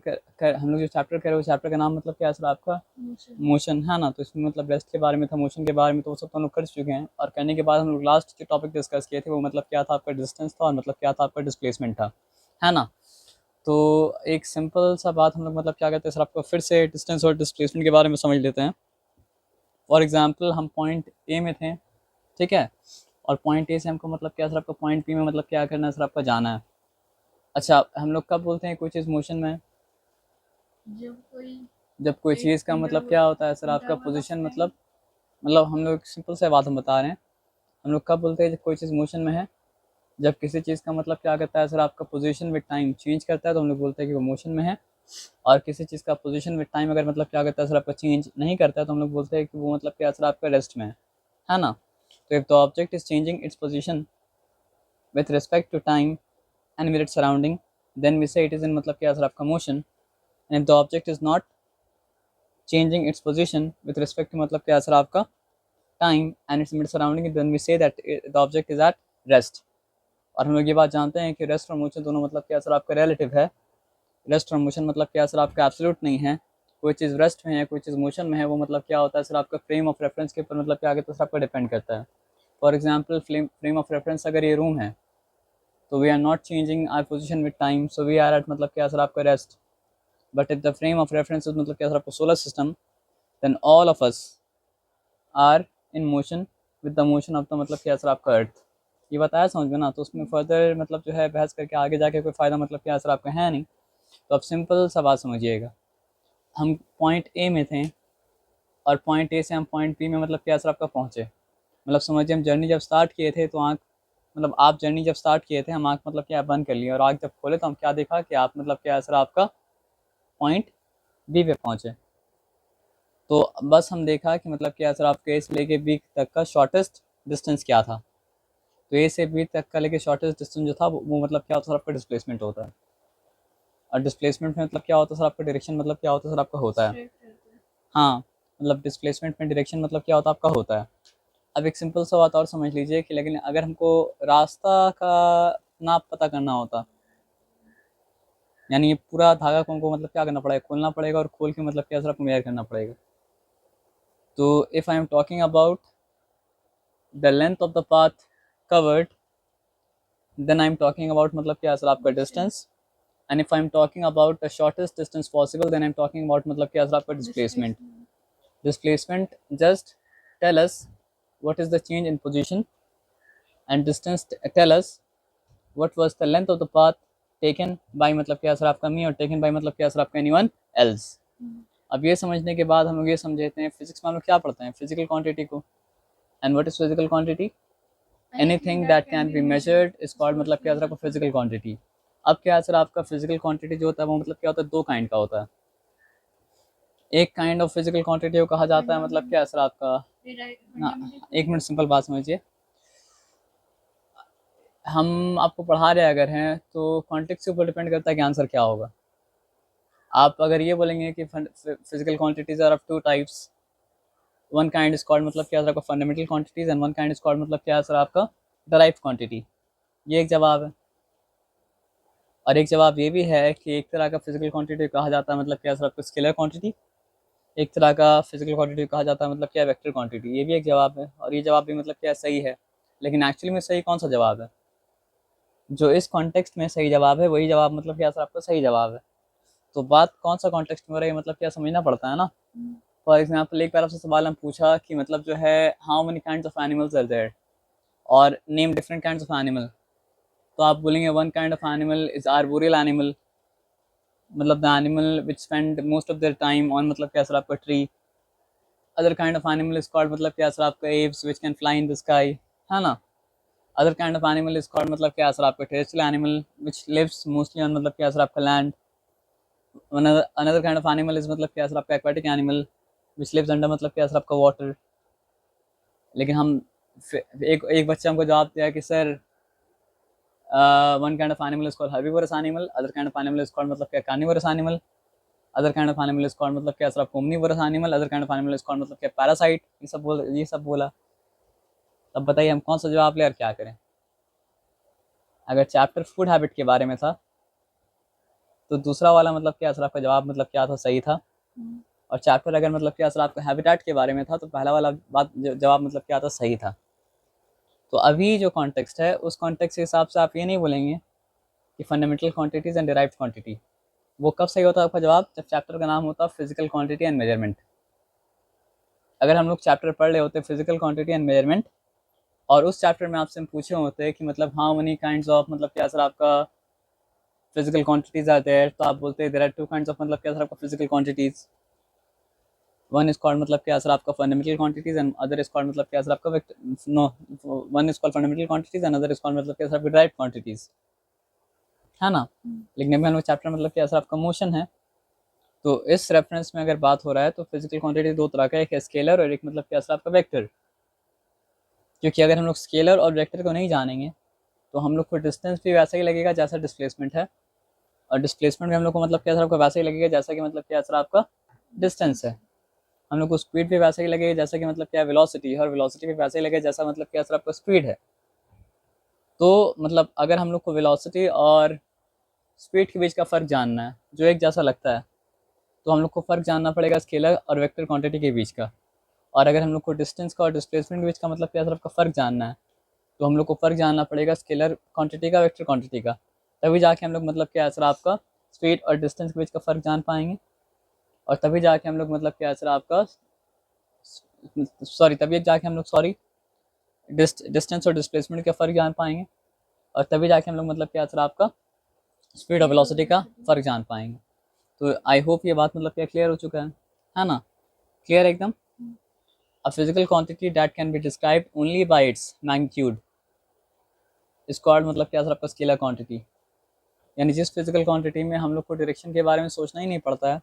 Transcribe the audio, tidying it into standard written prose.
हम लोग जो चैप्टर कर रहे हैं वो चैप्टर का नाम मतलब क्या है सर आपका? मोशन है ना। तो इसमें मतलब रेस्ट के बारे में था, मोशन के बारे में, तो वो सब तो हम लोग कर चुके हैं। और करने के बाद हम लोग लास्ट जो टॉपिक डिस्कस किए थे वो मतलब क्या था आपका? डिस्टेंस था, और मतलब क्या था आपका? डिस्प्लेसमेंट था, है ना। तो एक सिंपल सा बात हम लोग मतलब क्या कहते हैं सर आपको, फिर से डिस्टेंस और डिस्प्लेसमेंट के बारे में समझ लेते हैं। फॉर एग्जाम्पल हम पॉइंट ए में थे, ठीक है, और पॉइंट ए से हमको मतलब क्या सर आपका पॉइंट बी में मतलब क्या करना है सर आपका? जाना है। अच्छा, हम लोग कब बोलते हैं कोई चीज़ मोशन में? जब कोई चीज़ का मतलब क्या होता है सर आपका? पोजीशन, मतलब हम लोग सिंपल सा बात हम बता रहे हैं। हम लोग कब बोलते हैं जब कोई चीज़ मोशन में है? जब किसी चीज़ का मतलब क्या करता है सर आपका? पोजीशन विद टाइम चेंज करता है तो हम लोग बोलते हैं कि वो मोशन में है। और किसी चीज़ का पोजीशन विद टाइम अगर मतलब क्या करता है सर आपका? चेंज नहीं करता है तो हम लोग बोलते हैं कि वो मतलब क्या सर आपका? रेस्ट में है ना। तो if the object is changing its position with respect to time and with its surrounding, then we say it is in मतलब क्या सर आपका? Motion. And if the object is not changing its position with respect to मतलब क्या sir आपका? Time and its immediate surrounding, then we say that the object is at rest. और हम लोग ये बात जानते हैं कि रेस्ट और मोशन दोनों मतलब क्या सर आपका? रिलेटिव है। रेस्ट और मोशन मतलब क्या सर आपका? एब्सोल्यूट नहीं है। कोई चीज़ रेस्ट में है, कोई चीज़ मोशन में है, वो मतलब क्या होता है सर आपका? फ्रेम ऑफ रेफरेंस के ऊपर मतलब क्या कहते हैं सर आपका? डिपेंड करता है। For example frame of reference अगर ये रूम है तो we are not changing our position with time, so we are at मतलब क्या सर आपका? Rest. But if the frame of reference is मतलब क्या सर आपका? Solar system, then all of us are in motion with the motion of the मतलब क्या sir आपका? अर्थ। ये बताया समझ में ना। तो उसमें फर्दर मतलब जो है बहस करके आगे जाके कोई फ़ायदा मतलब क्या सर आपका? है नहीं। तो अब सिंपल सा बात समझिएगा। हम पॉइंट ए में थे और पॉइंट ए से हम पॉइंट बी में मतलब क्या सर आपका? पहुँचे। मतलब समझिए हम जर्नी जब स्टार्ट किए थे तो आँख, मतलब आप जर्नी जब स्टार्ट किए थे हम आँख मतलब क्या बंद कर लिए, और आँख जब खोले तो हम क्या देखा कि आप मतलब क्या सर आपका? पॉइंट बी पे पहुँचे। तो बस हम देखा कि मतलब क्या सर आपके ए से लेके बी तक का शॉर्टेस्ट डिस्टेंस क्या था। तो ए से बी तक का लेके शॉर्टेस्ट डिस्टेंस जो था वो मतलब क्या होता है सर आपका? डिस्प्लेसमेंट होता है। और डिस्प्लेसमेंट में मतलब क्या होता है सर आपका? डायरेक्शन मतलब क्या होता है सर आपका? होता है। हाँ, मतलब डिस्प्लेसमेंट में डायरेक्शन मतलब क्या होता है आपका? होता है। अब एक सिंपल सा बात और समझ लीजिए कि लेकिन अगर हमको रास्ता का नाप पता करना होता, यानी ये पूरा धागा को हमको मतलब क्या करना पड़ेगा? खोलना पड़ेगा, और खोल के मतलब क्या सर आपको? मेजर करना पड़ेगा। तो if I am talking about the length of the path covered, then I am talking about मतलब क्या सर आपका? Distance. And if I am talking about the shortest distance possible, then I am talking about मतलब क्या sir आपका? Displacement. Displacement just tell us what is the change in position, and distance tell us what was the length of the path taken by मतलब क्या sir आपका? मी, और taken by मतलब क्या sir आपका? anyone else। अब ये समझने के बाद हम लोग ये समझते हैं फिजिक्स में हम लोग क्या पढ़ते हैं? फिजिकल क्वांटिटी को। And what is physical quantity? Anything that can be measured is called मतलब क्या सर आपका? Physical quantity. अब क्या सर आपका? फिजिकल क्वांटिटी जो होता है वो मतलब क्या होता है? दो काइंड का होता है। एक काइंड ऑफ फिजिकल क्वांटिटी को कहा जाता है मतलब क्या सर आपका? ना, एक मिनट सिंपल बात समझिए। हम आपको पढ़ा रहे अगर हैं तो कॉन्टेक्स्ट के ऊपर डिपेंड करता है कि आंसर क्या होगा। आप अगर ये बोलेंगे कि physical quantities are of two types, one kind is called मतलब क्या सर आपका? Fundamental quantities, and one kind is called मतलब क्या सर आपका? Derived quantity. ये एक जवाब है। और एक जवाब ये भी है कि एक तरह का फिजिकल क्वांटिटी कहा जाता है मतलब क्या सर आपका? Scalar quantity. एक तरह का फिजिकल क्वांटिटी कहा जाता है मतलब क्या? Vector quantity. ये भी एक जवाब है, और ये जवाब भी मतलब क्या सही है। लेकिन एक्चुअली में सही कौन सा जवाब है? जो इस कॉन्टेक्स्ट में सही जवाब है वही जवाब मतलब क्या सर आपका? सही जवाब है। तो बात कौन सा कॉन्टेक्स्ट में हो रही है मतलब क्या समझना पड़ता है ना। फॉर एग्जाम्पल एक बार आपसे सवाल हम पूछा कि मतलब जो है how many kinds of animals are there, और name different kinds of animal. तो आप बोलेंगे one kind of animal is arboreal animal, मतलब the animal which spend most of their time on मतलब क्या सर आपका? Tree. Other kind of animal is called मतलब क्या सर आपका? Aves which can fly in the sky, है ना। Other kind of animal is called मतलब क्या सर आपका? Terrestrial animal which lives mostly on मतलब क्या सर आपका? Land. Another kind of animal is मतलब क्या सर आपका? Aquatic animal which lives under मतलब क्या सर आपका? वाटर। लेकिन हम एक एक बच्चे हमको जवाब दिया कि sir one kind of animal is called herbivorous animal, other kind of animal is called मतलब क्या? Carnivorous animal, other kind of animal is called मतलब क्या सर आपका? Omnivorous animal, other kind of animal is called मतलब क्या? Parasite. ये सब बोला। तब बताइए हम कौन सा जवाब लें और क्या करें। अगर चैप्टर फूड हैबिट के बारे में था तो दूसरा वाला मतलब क्या सर आपका जवाब मतलब क्या था, सही था। और चैप्टर अगर मतलब क्या सर आपका हैबिटेट के बारे में था तो पहला वाला बात जवाब मतलब क्या था, सही था। तो अभी जो कॉन्टेक्स्ट है उस कॉन्टेक्स्ट के हिसाब से आप ये नहीं बोलेंगे कि fundamental quantities and derived quantity. वो कब सही होता है आपका जवाब, जब चैप्टर का नाम होता है फिजिकल क्वांटिटी एंड मेजरमेंट। अगर हम लोग चैप्टर पढ़ रहे होते फिजिकल क्वांटिटी एंड मेजरमेंट और उस चैप्टर में आपसे हम पूछे होते हैं कि मतलब हाउ मेनी काइंड्स ऑफ मतलब क्या सर आपका फिजिकल क्वांटिटीज आर देयर, तो आप बोलते हैं there are two kinds of मतलब क्या सर आपका physical quantities. One is called मतलब क्या सर आपका fundamental quantities and other is called मतलब क्या सर आपका no, one is called fundamental quantities and other is called मतलब क्या सर आपका डिराइव्ड क्वांटिटीज, है ना। लिखने में हम लोग चैप्टर मतलब क्या सर आपका मोशन है। तो इस रेफरेंस में अगर बात हो रहा है तो फिजिकल क्वांटिटी दो तरह का है, एक है स्केलर और एक मतलब क्या सर आपका वेक्टर। क्योंकि अगर हम लोग स्केलर और वेक्टर को नहीं जानेंगे तो हम लोग को डिस्टेंस भी वैसा ही लगेगा जैसा डिस्प्लेसमेंट है, और डिस्प्लेसमेंट भी हम लोग को मतलब क्या सर आपका वैसा ही लगेगा जैसा कि मतलब क्या सर आपका डिस्टेंस है। हम लोग को स्पीड भी वैसा ही लगेगा जैसा कि मतलब क्या वेलोसिटी है, और वेलोसिटी भी वैसा ही लगेगा जैसा मतलब क्या सर आपका स्पीड है। तो मतलब अगर हम लोग को वेलोसिटी और स्पीड के बीच का फ़र्क जानना है जो एक जैसा लगता है, तो हम लोग को फ़र्क जानना पड़ेगा स्केलर और वेक्टर क्वांटिटी के बीच का। और अगर हम लोग को डिस्टेंस का और डिस्प्लेसमेंट के बीच का मतलब क्या सर आपका फ़र्क जानना है, तो हम लोग को फ़र्क जानना पड़ेगा स्केलर क्वांटिटी का वेक्टर क्वांटिटी का। तभी जाके हम लोग मतलब क्या सर आपका स्पीड और डिस्टेंस के बीच का फ़र्क जान पाएंगे, और तभी जाके हम लोग मतलब क्या सर आपका तभी जाके हम लोग डिस्टेंस और डिस्प्लेसमेंट का फ़र्क जान पाएंगे, और तभी जाके हम लोग मतलब क्या सर आपका स्पीड और वेलोसिटी का फ़र्क जान पाएंगे। तो आई होप ये बात मतलब क्या क्लियर हो चुका है ना, क्लियर एकदम। A physical quantity that can be described only by its magnitude is called मतलब क्या सर आपका स्केलर क्वांटिटी। यानी जिस फिजिकल क्वांटिटी में हम लोग को डायरेक्शन के बारे में सोचना ही नहीं पड़ता है,